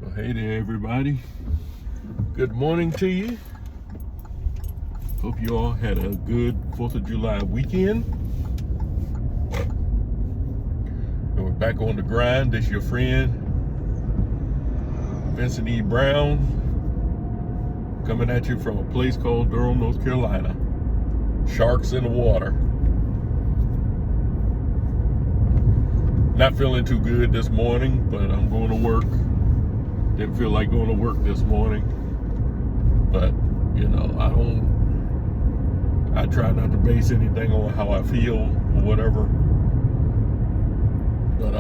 Well, hey there, everybody. Good morning to you. Hope you all had a good 4th of July weekend. And we're back on the grind. This your friend, Vincent E. Brown, coming at you from a place called Durham, North Carolina. Sharks in the water. Not feeling too good this morning, but I'm going to work. Didn't feel like going to work this morning, but you know, I try not to base anything on how I feel or whatever. But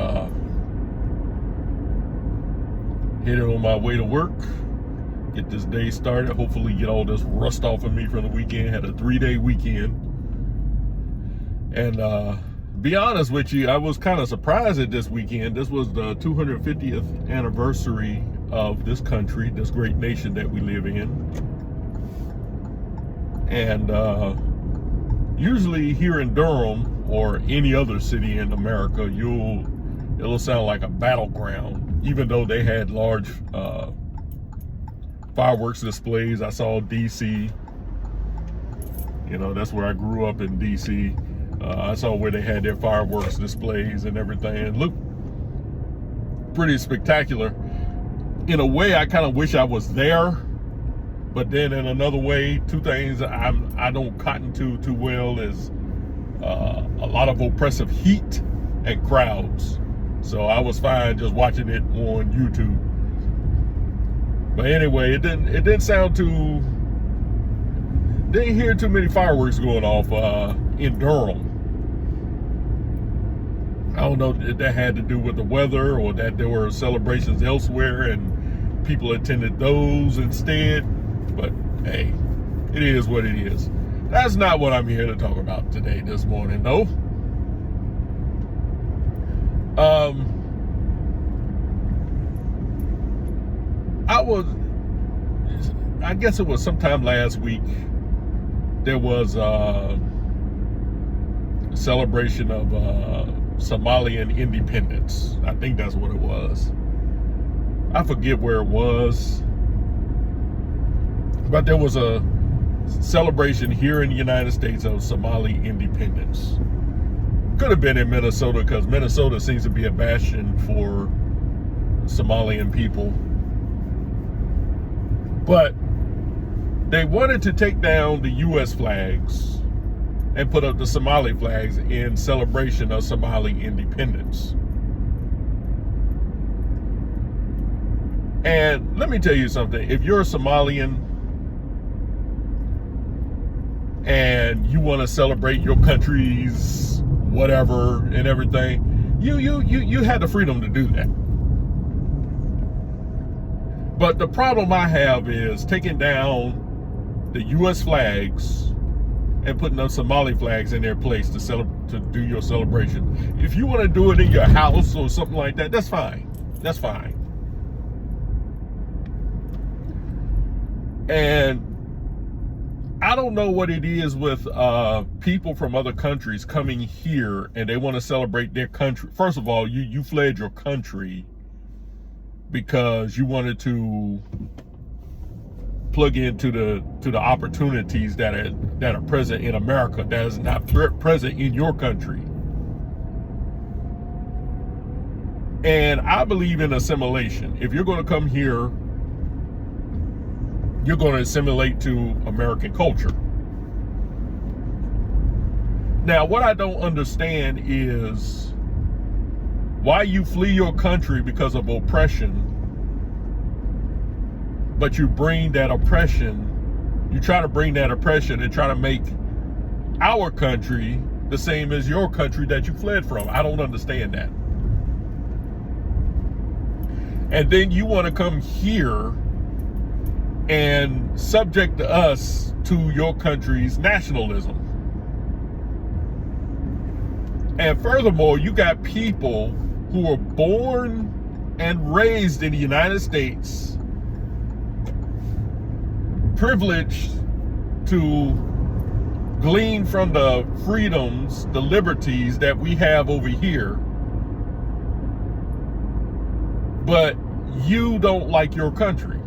headed on my way to work, get this day started, hopefully get all this rust off of me from the weekend. Had a 3-day weekend, and be honest with you, I was kind of surprised at this weekend. This was the 250th anniversary of this country, this great nation that we live in. And usually here in Durham or any other city in America, it'll sound like a battleground, even though they had large fireworks displays. I saw DC, you know, that's where I grew up, in DC. I saw where they had their fireworks displays and everything. It looked pretty spectacular. In a way, I kind of wish I was there, but then in another way, two things I don't cotton to too well is a lot of oppressive heat and crowds. So I was fine just watching it on YouTube. But anyway, it didn't sound too. Didn't hear too many fireworks going off in Durham. I don't know if that had to do with the weather or that there were celebrations elsewhere and people attended those instead. But hey, it is what it is. That's not what I'm here to talk about today, this morning, though. I guess it was sometime last week, there was a celebration of Somalian independence. I think that's what it was. I forget where it was, but there was a celebration here in the United States of Somali independence. Could have been in Minnesota, because Minnesota seems to be a bastion for Somalian people. But they wanted to take down the U.S. flags and put up the Somali flags in celebration of Somali independence. And let me tell you something. If you're a Somalian and you want to celebrate your country's whatever and everything, you had the freedom to do that. But the problem I have is taking down the U.S. flags and putting up Somali flags in their place to do your celebration. If you want to do it in your house or something like that, that's fine. That's fine. And I don't know what it is with people from other countries coming here and they want to celebrate their country. First of all, you fled your country because you wanted to plug into the opportunities that are present in America that is not present in your country. And I believe in assimilation. If you're going to come here, you're going to assimilate to American culture. Now, what I don't understand is why you flee your country because of oppression, but you bring that oppression, you try to bring that oppression and try to make our country the same as your country that you fled from. I don't understand that. And then you want to come here and subject us to your country's nationalism. And furthermore, you got people who were born and raised in the United States, privileged to glean from the freedoms, the liberties that we have over here. But you don't like your country.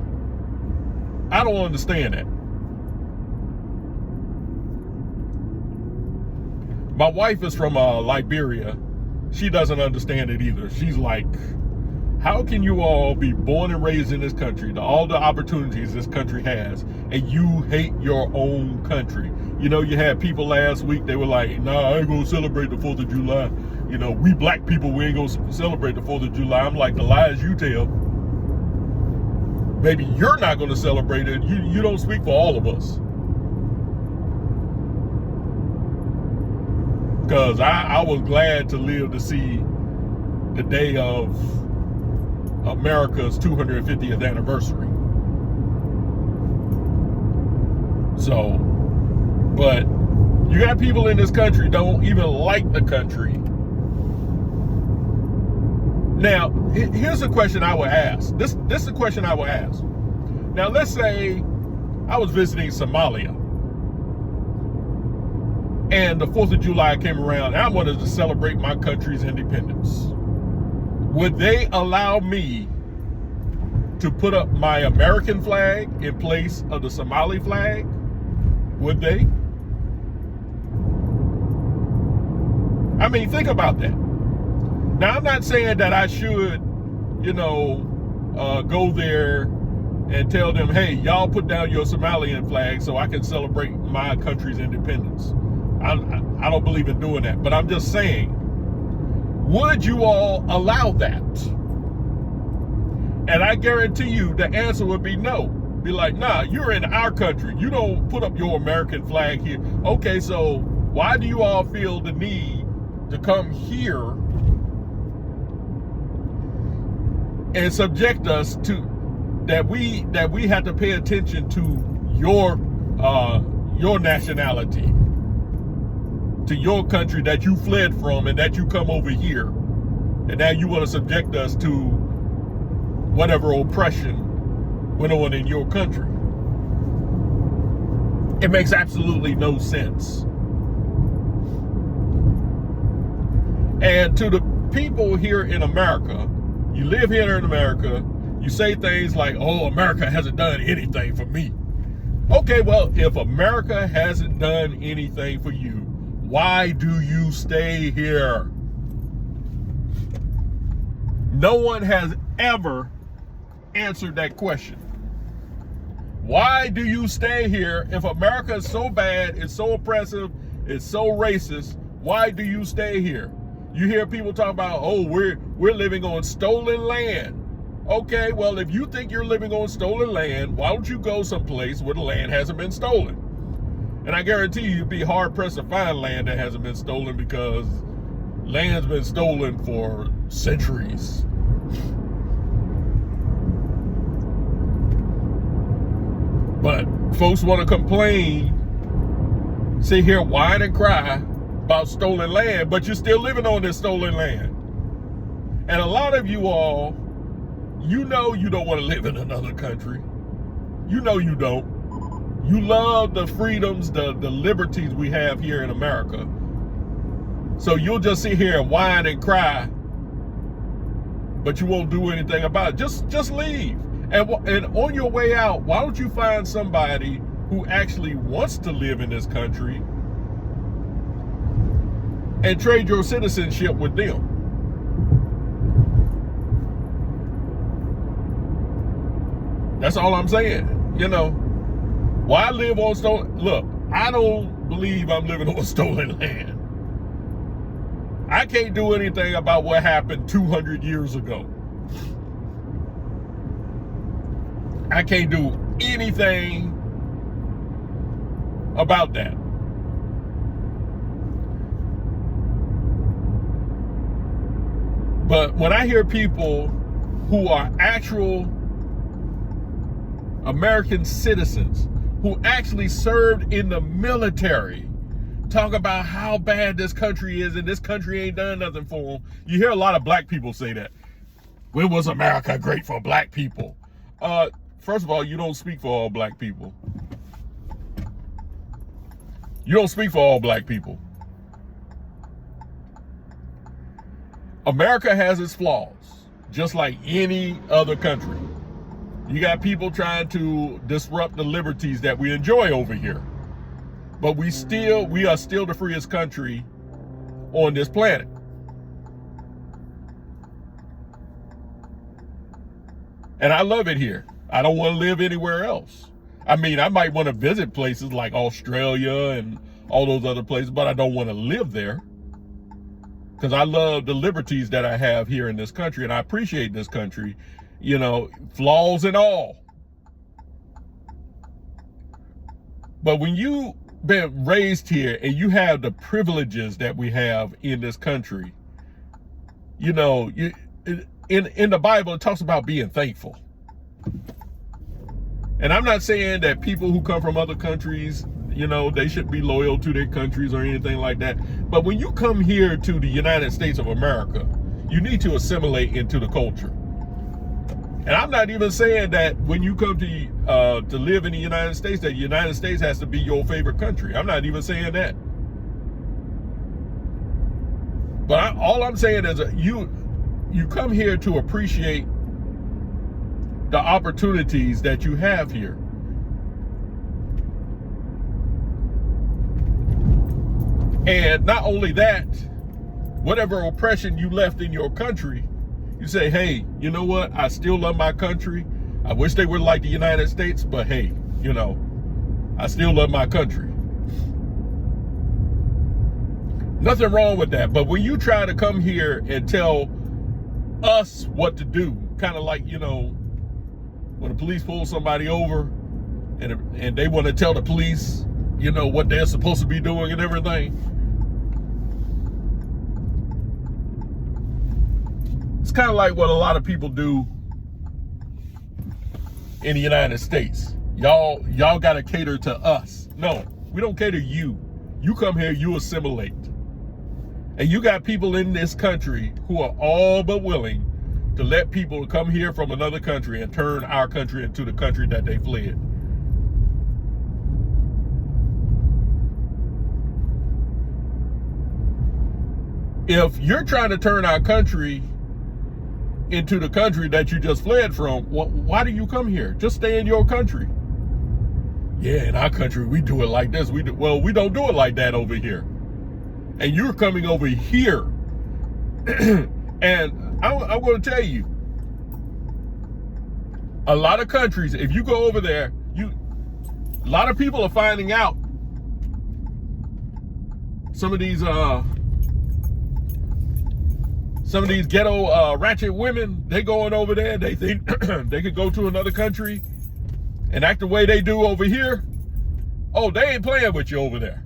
I don't understand that. My wife is from Liberia. She doesn't understand it either. She's like, how can you all be born and raised in this country, all the opportunities this country has, and you hate your own country? You know, you had people last week, they were like, nah, I ain't gonna celebrate the 4th of July. You know, we black people, we ain't gonna celebrate the 4th of July. I'm like, the lies you tell. Maybe you're not gonna celebrate it. You don't speak for all of us. Because I was glad to live to see the day of America's 250th anniversary. So, but you got people in this country don't even like the country. Now, here's a question I would ask. This is a question I would ask. Now, let's say I was visiting Somalia, and the 4th of July came around, and I wanted to celebrate my country's independence. Would they allow me to put up my American flag in place of the Somali flag? Would they? I mean, think about that. Now, I'm not saying that I should, go there and tell them, hey, y'all put down your Somalian flag so I can celebrate my country's independence. I don't believe in doing that, but I'm just saying, would you all allow that? And I guarantee you the answer would be no. Be like, nah, you're in our country. You don't put up your American flag here. Okay, so why do you all feel the need to come here and subject us to that we have to pay attention to your nationality, to your country that you fled from, and that you come over here, and now you want to subject us to whatever oppression went on in your country? It makes absolutely no sense. And to the people here in America, you live here in America, you say things like, oh, America hasn't done anything for me. Okay, well, if America hasn't done anything for you, why do you stay here? No one has ever answered that question. Why do you stay here? If America is so bad, it's so oppressive, it's so racist, why do you stay here? You hear people talk about, oh, we're living on stolen land. Okay, well, if you think you're living on stolen land, why don't you go someplace where the land hasn't been stolen? And I guarantee you'd be hard-pressed to find land that hasn't been stolen, because land's been stolen for centuries. But folks want to complain, sit here, whine and cry about stolen land, but you're still living on this stolen land. And a lot of you all, you don't want to live in another country. You know you don't. You love the freedoms, the liberties we have here in America. So you'll just sit here and whine and cry, but you won't do anything about it. Just leave. And on your way out, why don't you find somebody who actually wants to live in this country and trade your citizenship with them? That's all I'm saying. Why live on stolen? Look, I don't believe I'm living on stolen land. I can't do anything about what happened 200 years ago. I can't do anything about that. But when I hear people who are actual American citizens, who actually served in the military, talk about how bad this country is and this country ain't done nothing for them. You hear a lot of black people say that. When was America great for black people? First of all, you don't speak for all black people. You don't speak for all black people. America has its flaws. just like any other country. You got people trying to disrupt the liberties that we enjoy over here. But we are still the freest country on this planet. And I love it here. I don't want to live anywhere else. I mean, I might want to visit places like Australia and all those other places, but I don't want to live there. Because I love the liberties that I have here in this country, and I appreciate this country, you know, flaws and all. But when you've been raised here and you have the privileges that we have in this country, you know, in the Bible, it talks about being thankful. And I'm not saying that people who come from other countries, you know, they should be loyal to their countries or anything like that. But when you come here to the United States of America, you need to assimilate into the culture. And I'm not even saying that when you come to live in the United States, that the United States has to be your favorite country. I'm not even saying that. But all I'm saying is that you come here to appreciate the opportunities that you have here. And not only that, whatever oppression you left in your country, you say, hey, you know what? I still love my country. I wish they were like the United States, but hey, you know, I still love my country. Nothing wrong with that. But when you try to come here and tell us what to do, kind of like, you know, when the police pull somebody over and they want to tell the police, you know, what they're supposed to be doing and everything. It's kind of like what a lot of people do in the United States. Y'all got to cater to us. No, we don't cater to you. You come here, you assimilate. And you got people in this country who are all but willing to let people come here from another country and turn our country into the country that they fled. If you're trying to turn our country into the country that you just fled from, why do you come here? Just stay in your country. Yeah, in our country, we do it like this. We don't do it like that over here. And you're coming over here. And I'm going to tell you, a lot of countries, if you go over there, a lot of people are finding out some of these ghetto ratchet women, they going over there, they think they could go to another country and act the way they do over here. Oh, they ain't playing with you over there.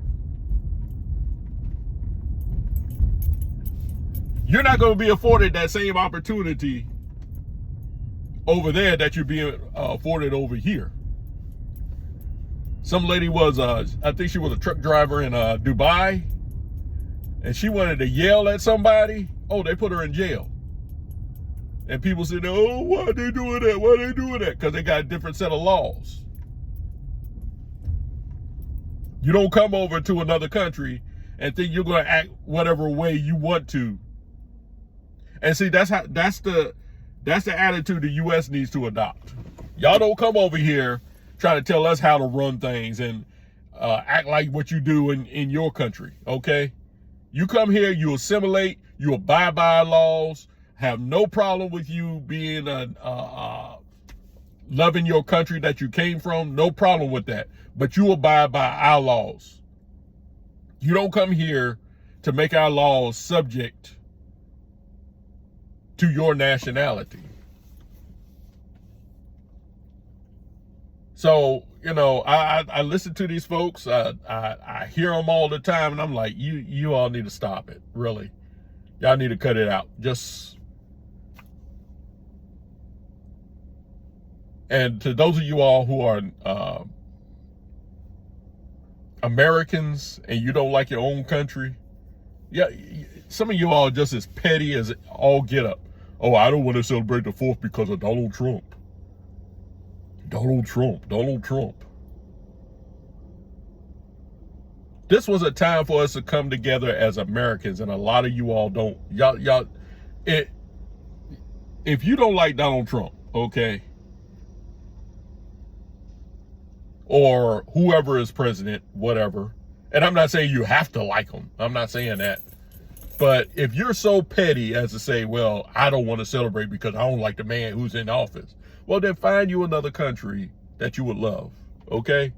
You're not going to be afforded that same opportunity over there that you're being afforded over here. Some lady was, I think she was a truck driver in Dubai, and she wanted to yell at somebody. Oh, they put her in jail. And people said, oh, why are they doing that? Why are they doing that? Because they got a different set of laws. You don't come over to another country and think you're going to act whatever way you want to. And see, that's the attitude the U.S. needs to adopt. Y'all don't come over here trying to tell us how to run things and act like what you do in your country, okay? You come here, you assimilate, you abide by laws, have no problem with you being loving your country that you came from, no problem with that. But you abide by our laws. You don't come here to make our laws subject to your nationality. So, you know, I listen to these folks. I hear them all the time, and I'm like, you all need to stop it. Really, y'all need to cut it out. And to those of you all who are Americans and you don't like your own country, yeah, some of you all are just as petty as all get up. Oh, I don't want to celebrate the 4th because of Donald Trump. Donald Trump. This was a time for us to come together as Americans, and a lot of you all don't. if you don't like Donald Trump, okay, or whoever is president, whatever, and I'm not saying you have to like him. I'm not saying that. But if you're so petty as to say, well, I don't want to celebrate because I don't like the man who's in office, well, then find you another country that you would love, okay?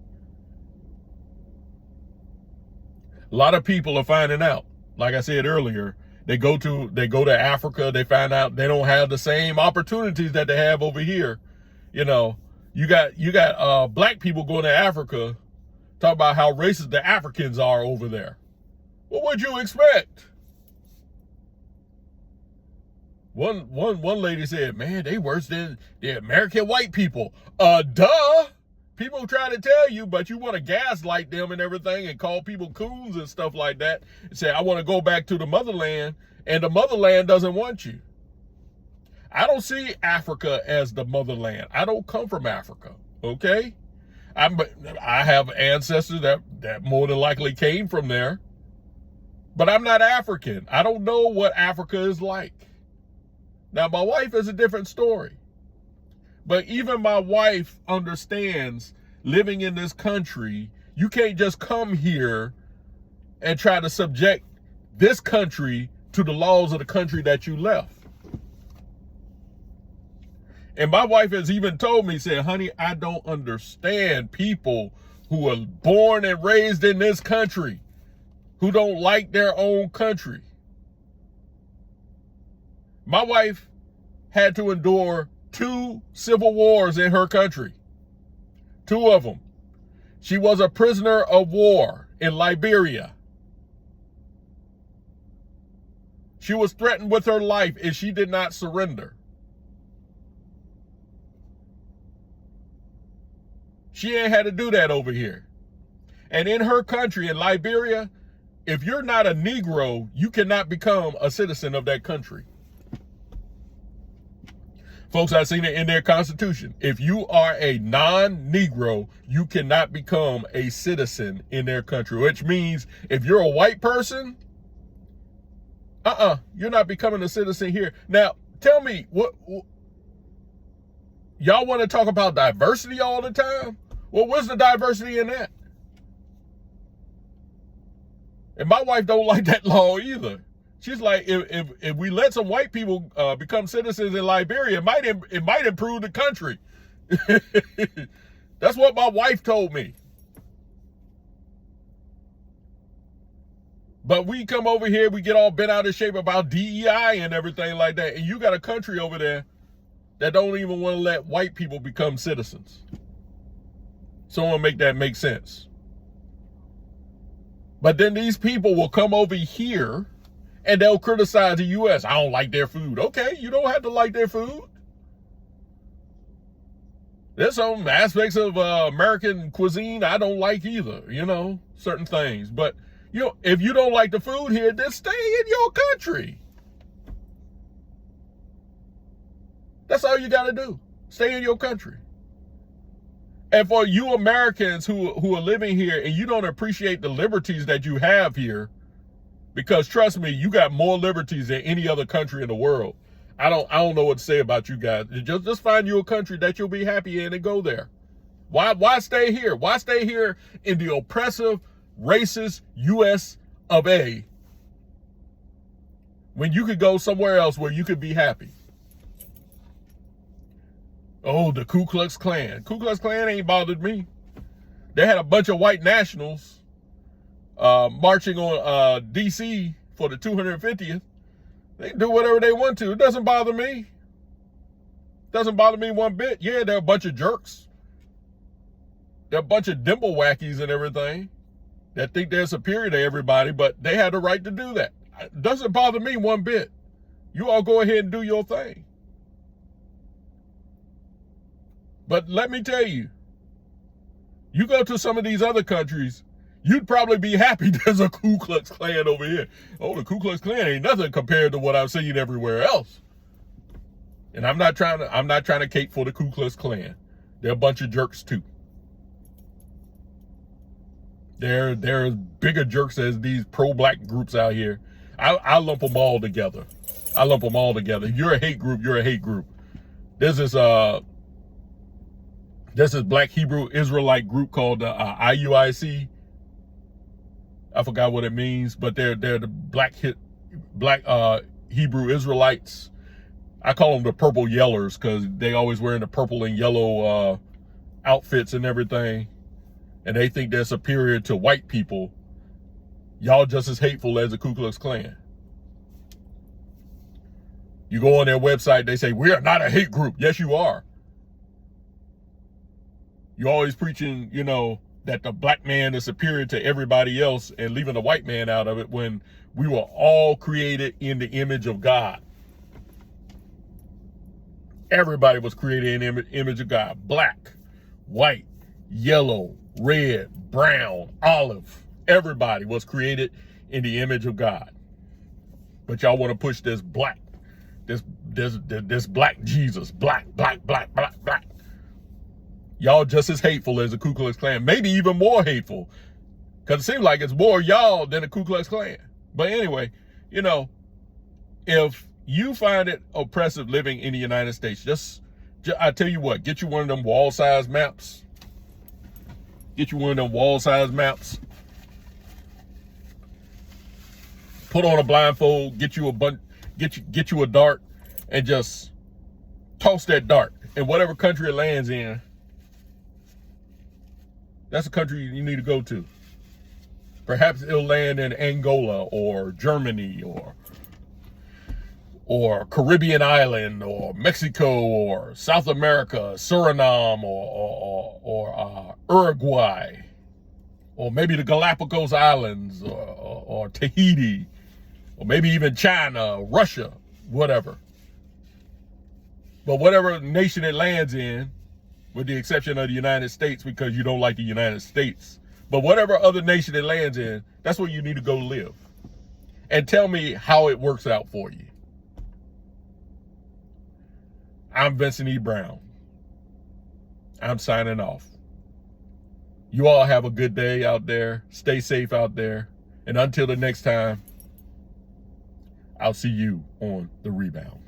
A lot of people are finding out, like I said earlier, they go to Africa, they find out they don't have the same opportunities that they have over here. You know, you got black people going to Africa, talk about how racist the Africans are over there. What would you expect? One lady said, man, they worse than the American white people. Duh. People try to tell you, but you want to gaslight them and everything and call people coons and stuff like that and say, I want to go back to the motherland, and the motherland doesn't want you. I don't see Africa as the motherland. I don't come from Africa, okay? I have ancestors that more than likely came from there, but I'm not African. I don't know what Africa is like. Now, my wife is a different story. But even my wife understands living in this country, you can't just come here and try to subject this country to the laws of the country that you left. And my wife has even told me, said, honey, I don't understand people who are born and raised in this country who don't like their own country. My wife had to endure 2 civil wars in her country. 2 of them. She was a prisoner of war in Liberia. She was threatened with her life if she did not surrender. She ain't had to do that over here. And in her country, in Liberia, if you're not a Negro, you cannot become a citizen of that country. Folks, I've seen it in their constitution. If you are a non-Negro, you cannot become a citizen in their country, which means if you're a white person, you're not becoming a citizen here. Now, tell me, what y'all want to talk about diversity all the time? Well, where's the diversity in that? And my wife don't like that law either. She's like, if we let some white people become citizens in Liberia, it might improve the country. That's what my wife told me. But we come over here, we get all bent out of shape about DEI and everything like that. And you got a country over there that don't even want to let white people become citizens. Someone make that make sense. But then these people will come over here and they'll criticize the U.S. I don't like their food. Okay, you don't have to like their food. There's some aspects of American cuisine I don't like either, certain things. But, if you don't like the food here, then stay in your country. That's all you got to do. Stay in your country. And for you Americans who are living here and you don't appreciate the liberties that you have here, because trust me, you got more liberties than any other country in the world. I don't know what to say about you guys. Just find you a country that you'll be happy in and go there. Why stay here? Why stay here in the oppressive, racist US of A when you could go somewhere else where you could be happy? Oh, the Ku Klux Klan. Ku Klux Klan ain't bothered me. They had a bunch of white nationals marching on D.C. for the 250th. They can do whatever they want to. It doesn't bother me. Doesn't bother me one bit. Yeah, they're a bunch of jerks. They're a bunch of dimple wackies and everything that think they're superior to everybody, but they had the right to do that. It doesn't bother me one bit. You all go ahead and do your thing. But let me tell you, you go to some of these other countries, you'd probably be happy there's a Ku Klux Klan over here. Oh, the Ku Klux Klan ain't nothing compared to what I've seen everywhere else. And I'm not trying to cape for the Ku Klux Klan. They're a bunch of jerks too. They're as bigger jerks as these pro-black groups out here. I lump them all together. I lump them all together. If you're a hate group, you're a hate group. There's this Black Hebrew Israelite group called IUIC. I forgot what it means, but they're the Black Hebrew Israelites. I call them the purple yellers because they always wearing the purple and yellow outfits and everything, and they think they're superior to white people. Y'all just as hateful as the Ku Klux Klan. You go on their website, they say, we are not a hate group. Yes, you are. You're always preaching, you know, that the black man is superior to everybody else and leaving the white man out of it when we were all created in the image of God. Everybody was created in the image of God. Black, white, yellow, red, brown, olive. Everybody was created in the image of God. But y'all want to push this black, this black Jesus, black. Y'all just as hateful as the Ku Klux Klan, maybe even more hateful, because it seems like it's more y'all than the Ku Klux Klan. But anyway, you know, if you find it oppressive living in the United States, just I tell you what, get you one of them wall-size maps. Get you one of them wall-size maps. Put on a blindfold, get you a dart, and just toss that dart. And whatever country it lands in, that's a country you need to go to. Perhaps it'll land in Angola or Germany or Caribbean island or Mexico or South America, Suriname or Uruguay, or maybe the Galapagos Islands or Tahiti, or maybe even China, Russia, whatever. But whatever nation it lands in, with the exception of the United States, because you don't like the United States. But whatever other nation it lands in, that's where you need to go live. And tell me how it works out for you. I'm Vincent E. Brown. I'm signing off. You all have a good day out there. Stay safe out there. And until the next time, I'll see you on The Rebound.